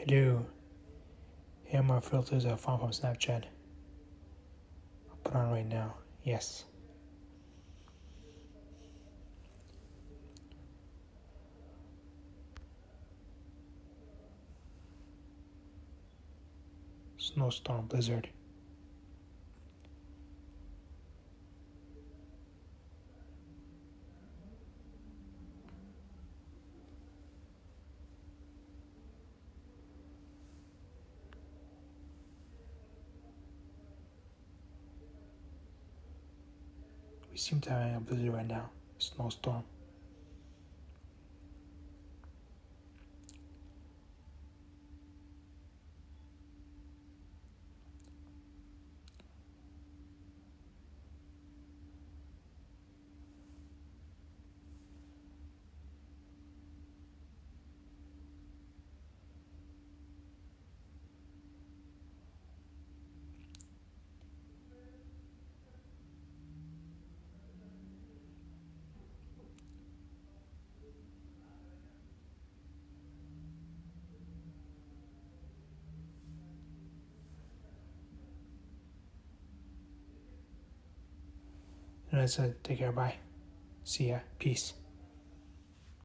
Hello. AMR filters are found from Snapchat. I'll put on right now. Yes. Snowstorm, blizzard. We seem to have a blizzard right now. Snowstorm. And that's it. Take care. Bye. See ya. Peace.